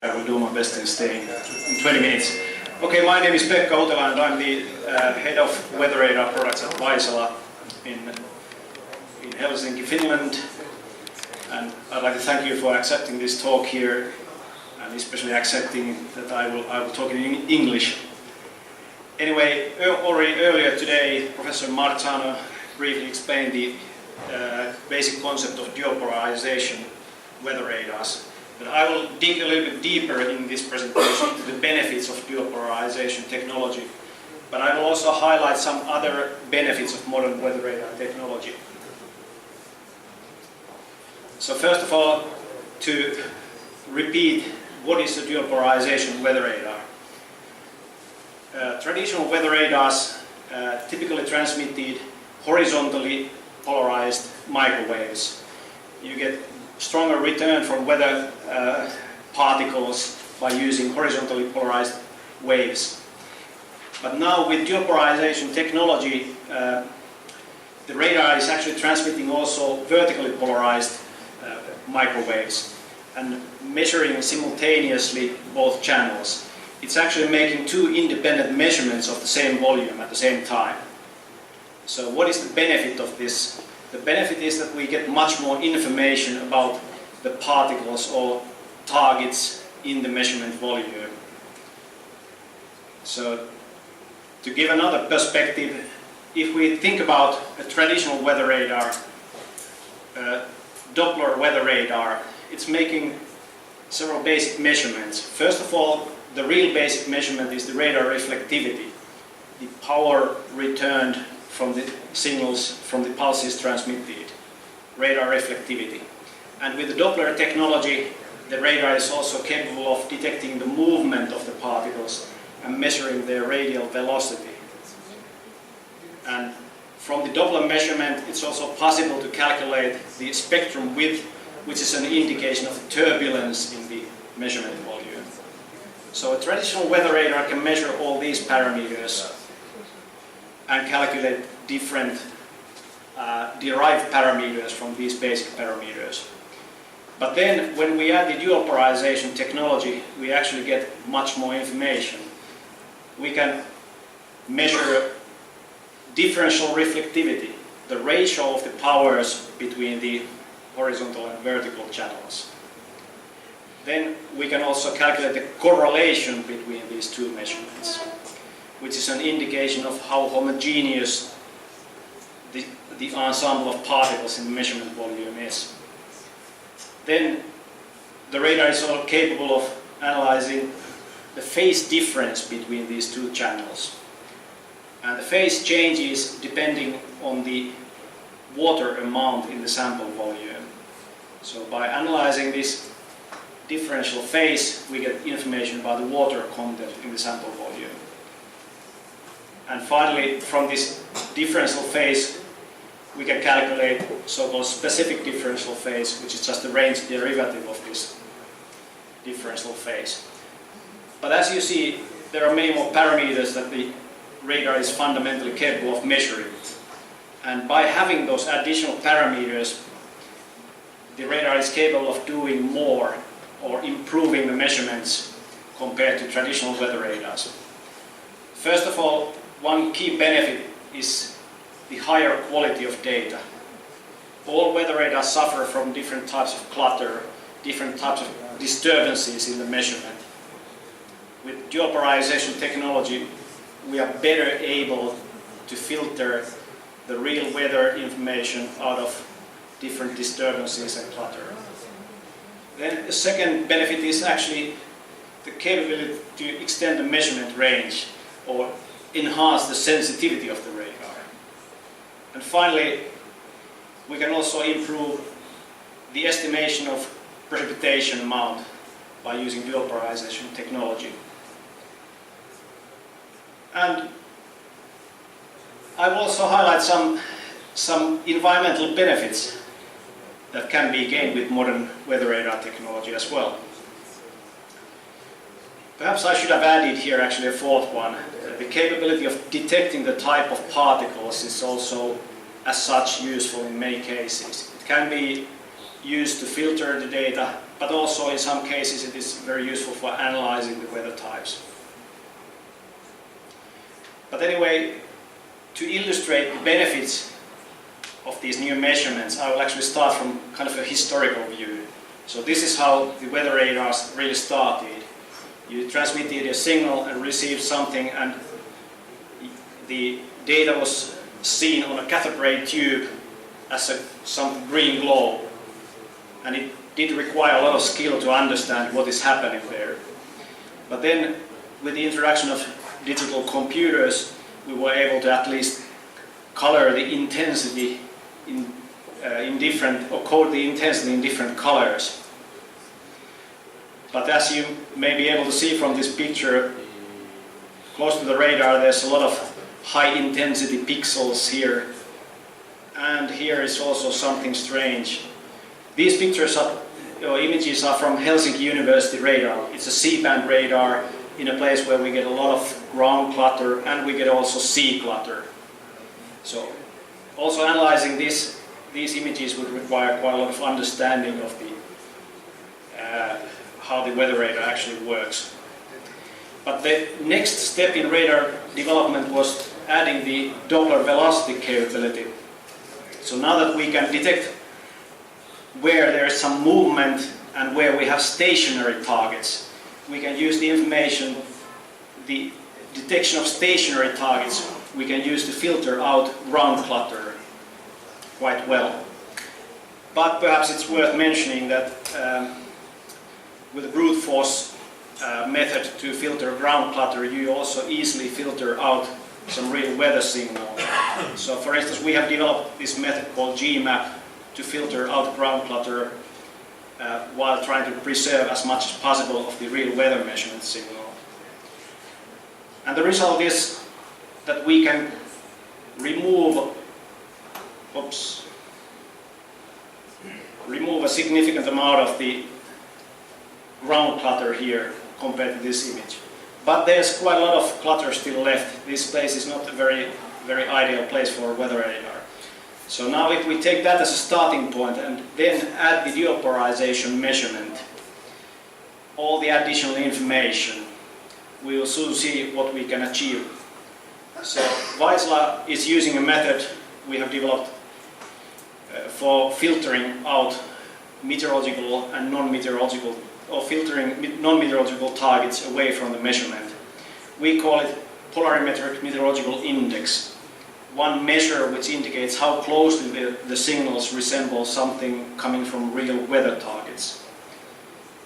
I will do my best in staying in 20 minutes. Okay, my name is Utela and I'm the head of weather radar products at Vaisala in Helsinki, Finland. And I'd like to thank you for accepting this talk here, and especially accepting that I will talk in English. Anyway, already earlier today, Professor Marzano briefly explained the basic concept of dual-polarization weather radars. But I will dig a little bit deeper in this presentation into the benefits of dual-polarization technology. But I will also highlight some other benefits of modern weather radar technology. So first of all, to repeat, what is a dual-polarization weather radar? Traditional weather radars typically transmitted horizontally polarized microwaves. You get stronger return from weather particles by using horizontally polarized waves. But now with dual-polarization technology, the radar is actually transmitting also vertically polarized microwaves and measuring simultaneously both channels. It's actually making two independent measurements of the same volume at the same time. So what is the benefit of this? The benefit is that we get much more information about the particles or targets in the measurement volume. So to give another perspective, if we think about a traditional weather radar, Doppler weather radar, it's making several basic measurements. First of all, the real basic measurement is the radar reflectivity, the power returned from the signals from the pulses transmitted, radar reflectivity. And with the Doppler technology, the radar is also capable of detecting the movement of the particles and measuring their radial velocity. And from the Doppler measurement, it's also possible to calculate the spectrum width, which is an indication of turbulence in the measurement volume. So a traditional weather radar can measure all these parameters and calculate different derived parameters from these basic parameters. But then when we add the dual polarization technology, we actually get much more information. We can measure differential reflectivity, the ratio of the powers between the horizontal and vertical channels. Then we can also calculate the correlation between these two measurements, which is an indication of how homogeneous the ensemble of particles in the measurement volume is. Then the radar is also capable of analyzing the phase difference between these two channels. And the phase changes depending on the water amount in the sample volume. So by analyzing this differential phase, we get information about the water content in the sample volume. And finally, from this differential phase, we can calculate so-called specific differential phase, which is just the range derivative of this differential phase. But as you see, there are many more parameters that the radar is fundamentally capable of measuring. And by having those additional parameters, the radar is capable of doing more or improving the measurements compared to traditional weather radars. First of all, one key benefit is the higher quality of data. All weather radars suffer from different types of clutter, different types of disturbances in the measurement. With dual polarization technology, we are better able to filter the real weather information out of different disturbances and clutter. Then the second benefit is actually the capability to extend the measurement range or enhance the sensitivity of the radar. And finally, we can also improve the estimation of precipitation amount by using dual polarization technology. And I will also highlight some environmental benefits that can be gained with modern weather radar technology as well. Perhaps I should have added here actually a fourth one. The capability of detecting the type of particles is also as such useful in many cases. It can be used to filter the data but also in some cases it is very useful for analyzing the weather types. But anyway, to illustrate the benefits of these new measurements, I will actually start from kind of a historical view. So this is how the weather radars really started. You transmitted a signal and received something, and the data was seen on a cathode ray tube as some green glow. And it did require a lot of skill to understand what is happening there. But then, with the introduction of digital computers, we were able to at least color the intensity or code the intensity in different colors. But as you may be able to see from this picture, close to the radar there's a lot of high intensity pixels here. And here is also something strange. These pictures or images are from Helsinki University radar. It's a C-band radar in a place where we get a lot of ground clutter and we get also sea clutter. So also analyzing these images would require quite a lot of understanding of how the weather radar actually works. But the next step in radar development was adding the Doppler velocity capability. So now that we can detect where there is some movement and where we have stationary targets, we can use the information, the detection of stationary targets, we can use to filter out ground clutter quite well. But perhaps it's worth mentioning that with the brute force method to filter ground clutter, you also easily filter out some real weather signal. So for instance, we have developed this method called GMAP to filter out ground clutter while trying to preserve as much as possible of the real weather measurement signal. And the result is that we can remove a significant amount of the ground clutter here compared to this image. But there's quite a lot of clutter still left. This place is not a very ideal place for a weather radar. So now if we take that as a starting point and then add the deopolarization measurement, all the additional information, we will soon see what we can achieve. So Vaisala is using a method we have developed for filtering out meteorological and non-meteorological, or filtering non-meteorological targets away from the measurement. We call it polarimetric meteorological index, one measure which indicates how closely the signals resemble something coming from real weather targets.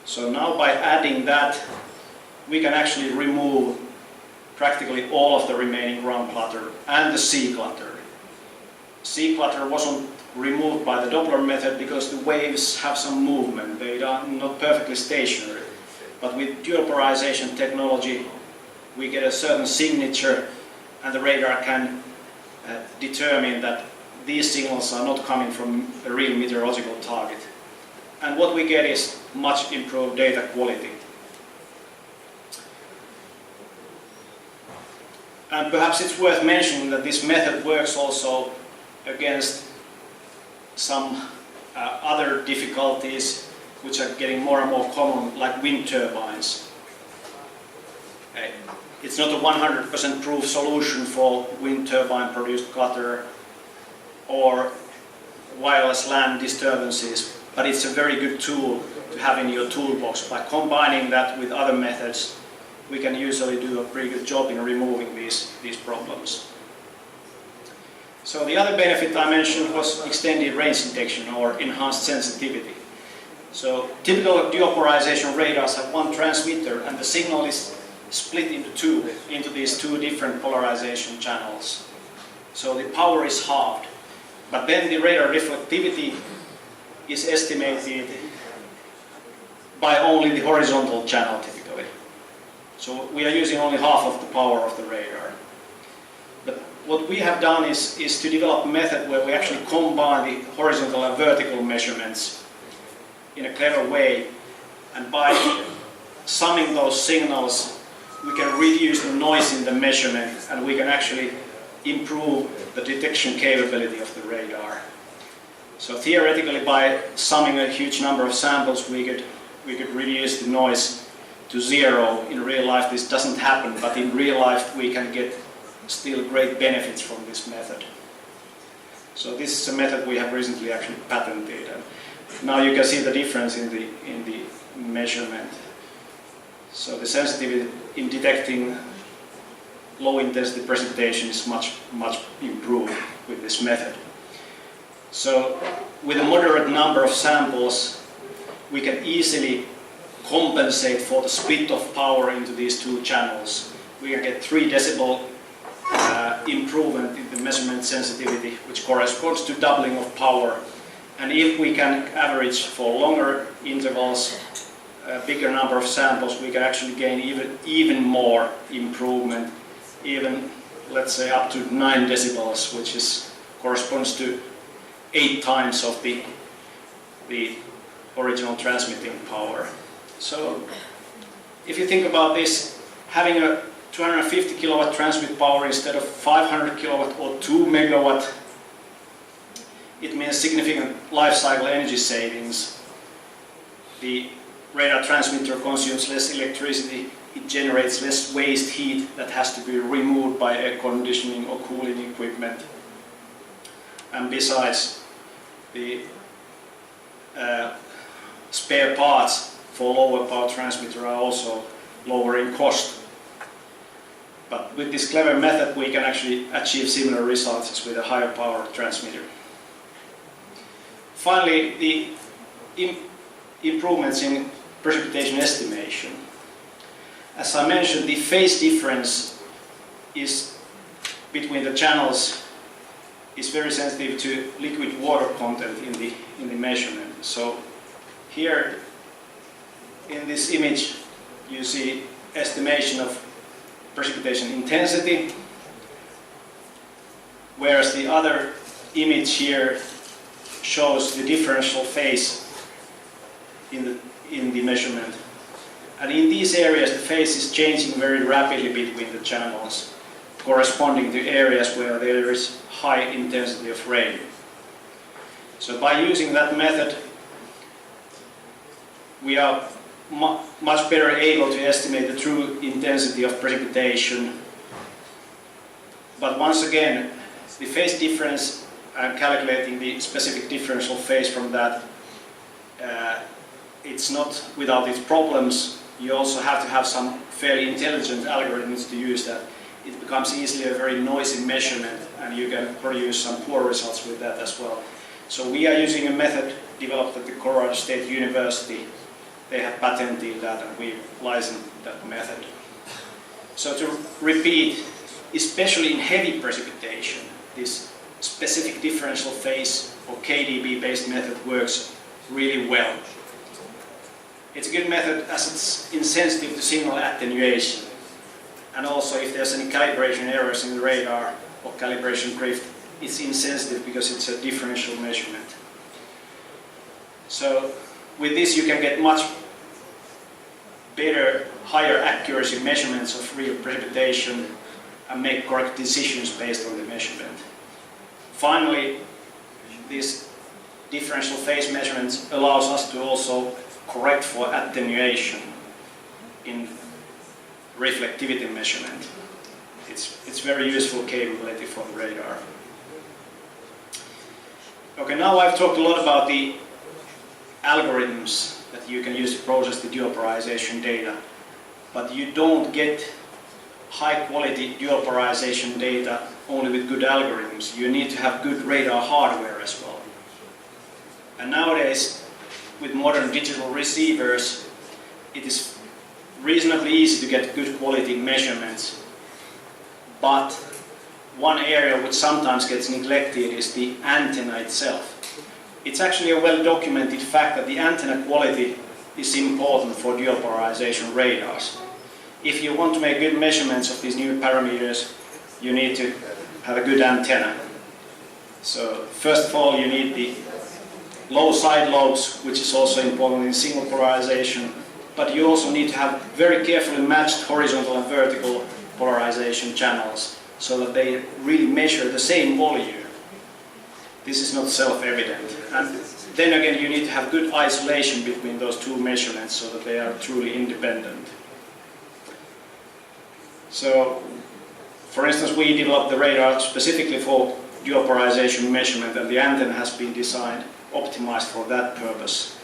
So now by adding that, we can actually remove practically all of the remaining ground clutter and the sea clutter. Sea clutter wasn't removed by the Doppler method because the waves have some movement. They are not perfectly stationary. But with deopolarization technology, we get a certain signature and the radar can determine that these signals are not coming from a real meteorological target. And what we get is much improved data quality. And perhaps it's worth mentioning that this method works also against some other difficulties which are getting more and more common, like wind turbines. It's not a 100% proof solution for wind turbine produced clutter or wireless LAN disturbances, but it's a very good tool to have in your toolbox. By combining that with other methods, we can usually do a pretty good job in removing these problems. So the other benefit I mentioned was extended range detection or enhanced sensitivity. So typical deopolarization radars have one transmitter and the signal is split into these two different polarization channels. So the power is halved. But then the radar reflectivity is estimated by only the horizontal channel typically. So we are using only half of the power of the radar. But what we have done is to develop a method where we actually combine the horizontal and vertical measurements in a clever way. And by summing those signals, we can reduce the noise in the measurement and we can actually improve the detection capability of the radar. So theoretically, by summing a huge number of samples, we could we could reduce the noise to zero. In real life this doesn't happen, but in real life we can get still great benefits from this method. So this is a method we have recently actually patented. And now you can see the difference in the measurement. So the sensitivity in detecting low intensity precipitation is much improved with this method. So with a moderate number of samples, we can easily compensate for the split of power into these two channels. We can get 3 decibel improvement in the measurement sensitivity, which corresponds to doubling of power. And if we can average for longer intervals, a bigger number of samples, we can actually gain even more improvement, even let's say up to 9 decibels, which corresponds to 8 times of the original transmitting power. So if you think about this, having a 250 kilowatt transmit power instead of 500 kilowatt or 2 megawatt, it means significant life cycle energy savings. The radar transmitter consumes less electricity, it generates less waste heat that has to be removed by air conditioning or cooling equipment. And besides, the spare parts for lower power transmitter are also lower in cost. But with this clever method we can actually achieve similar results as with a higher power transmitter. Finally, the improvements in precipitation estimation. As I mentioned, the phase difference between the channels is very sensitive to liquid water content in the measurement. So here in this image you see estimation of precipitation intensity, whereas the other image here shows the differential phase in the measurement. And in these areas the phase is changing very rapidly between the channels, corresponding to areas where there is high intensity of rain. So by using that method we are much better able to estimate the true intensity of precipitation. But once again, the phase difference, I'm calculating the specific differential phase from that. It's not without its problems. You also have to have some fairly intelligent algorithms to use that. It becomes easily a very noisy measurement and you can produce some poor results with that as well. So we are using a method developed at the Colorado State University. They have patented that and we licensed that method. So to repeat, especially in heavy precipitation, this specific differential phase or KDB based method works really well. It's a good method as it's insensitive to signal attenuation. And also if there's any calibration errors in the radar or calibration drift, it's insensitive because it's a differential measurement. So with this you can get much better, higher accuracy measurements of real precipitation and make correct decisions based on the measurement. Finally, this differential phase measurements allows us to also correct for attenuation in reflectivity measurement. It's very useful capability for the radar. Okay, now I've talked a lot about the algorithms that you can use to process the duopolarization data, but you don't get high quality duopolarization data only with good algorithms. You need to have good radar hardware as well. And nowadays, with modern digital receivers, it is reasonably easy to get good quality measurements. But one area which sometimes gets neglected is the antenna itself. It's actually a well-documented fact that the antenna quality is important for duopolarization radars. If you want to make good measurements of these new parameters, you need to have a good antenna. So first of all, you need the low side lobes, which is also important in single polarization, but you also need to have very carefully matched horizontal and vertical polarization channels so that they really measure the same volume. This is not self-evident. And then again, you need to have good isolation between those two measurements so that they are truly independent. So, for instance, we developed the radar specifically for polarization measurement, and the antenna has been designed, optimized for that purpose.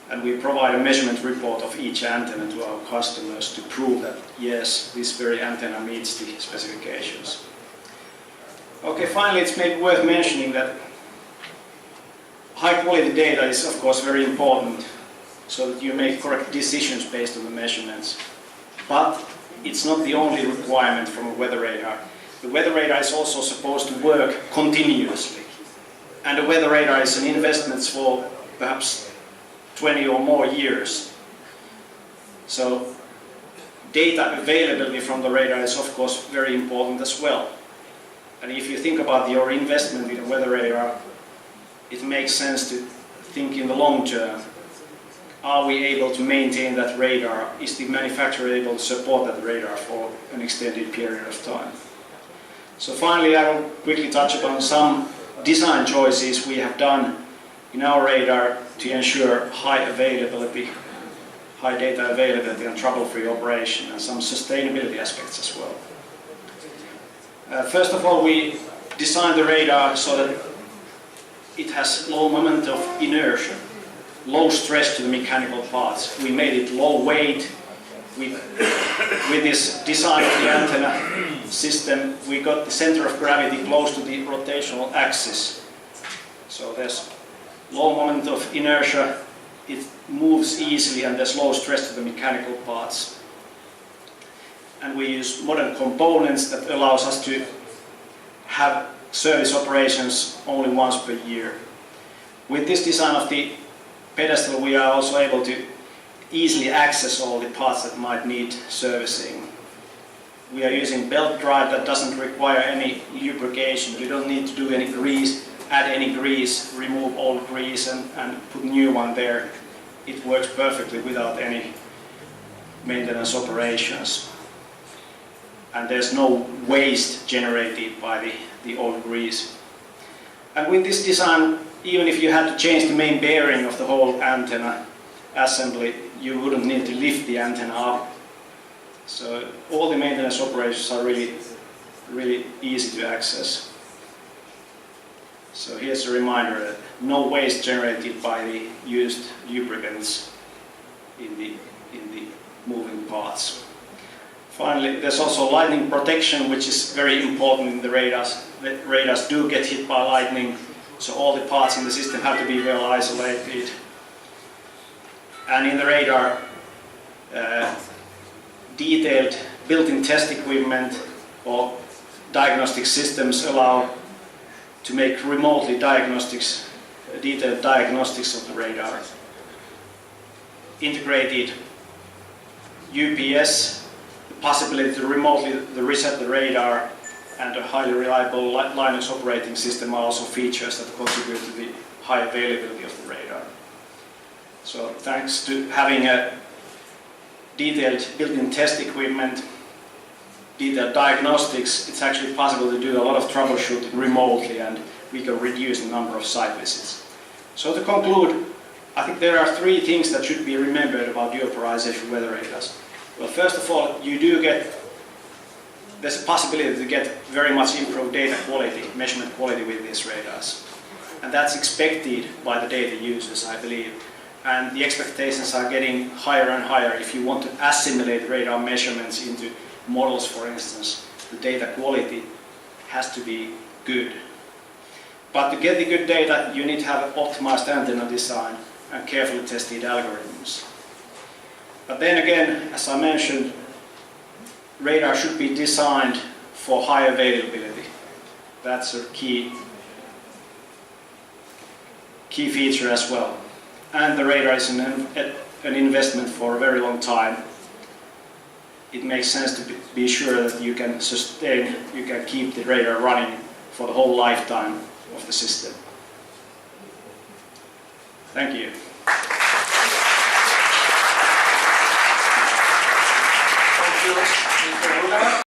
And we provide a measurement report of each antenna to our customers to prove that, yes, this very antenna meets the specifications. Okay, finally, it's maybe worth mentioning that high-quality data is, of course, very important so that you make correct decisions based on the measurements. But it's not the only requirement from a weather radar. The weather radar is also supposed to work continuously. And the weather radar is an investment for perhaps 20 or more years. So data availability from the radar is, of course, very important as well. And if you think about your investment in a weather radar, it makes sense to think in the long term. Are we able to maintain that radar? Is the manufacturer able to support that radar for an extended period of time? So finally, I will quickly touch upon some design choices we have done in our radar to ensure high availability, high data availability and trouble-free operation, and some sustainability aspects as well. First of all, we designed the radar so that it has low moment of inertia, low stress to the mechanical parts. We made it low weight. With this design of the antenna system, we got the center of gravity close to the rotational axis. So there's low moment of inertia, it moves easily, and there's low stress to the mechanical parts. And we use modern components that allows us to have service operations only once per year. With this design of the pedestal, we are also able to easily access all the parts that might need servicing. We are using belt drive that doesn't require any lubrication. You don't need to do any grease, add any grease, remove old grease and put new one there. It works perfectly without any maintenance operations. And there's no waste generated by the old grease. And with this design, even if you had to change the main bearing of the whole antenna assembly, you wouldn't need to lift the antenna up. So all the maintenance operations are really easy to access. So here's a reminder that no waste generated by the used lubricants in the moving parts. Finally, there's also lightning protection, which is very important in the radars. The radars do get hit by lightning, so all the parts in the system have to be well isolated. And in the radar, detailed built-in test equipment or diagnostic systems allow to make remotely detailed diagnostics of the radar. Integrated UPS, the possibility to remotely reset the radar, and a highly reliable Linux operating system are also features that contribute to the high availability of the radar. So thanks to having a detailed built-in test equipment, detailed diagnostics, it's actually possible to do a lot of troubleshooting remotely, and we can reduce the number of site visits. So to conclude, I think there are three things that should be remembered about polarization weather radars. Well, first of all, there's a possibility to get very much improved data quality, measurement quality with these radars. And that's expected by the data users, I believe. And the expectations are getting higher and higher. If you want to assimilate radar measurements into models, for instance, the data quality has to be good. But to get the good data, you need to have an optimized antenna design and carefully tested algorithms. But then again, as I mentioned, radar should be designed for high availability. That's a key feature as well. And the radar is an investment for a very long time. It makes sense to be sure that you can keep the radar running for the whole lifetime of the system. Thank you. Thank you, Mr. Utela.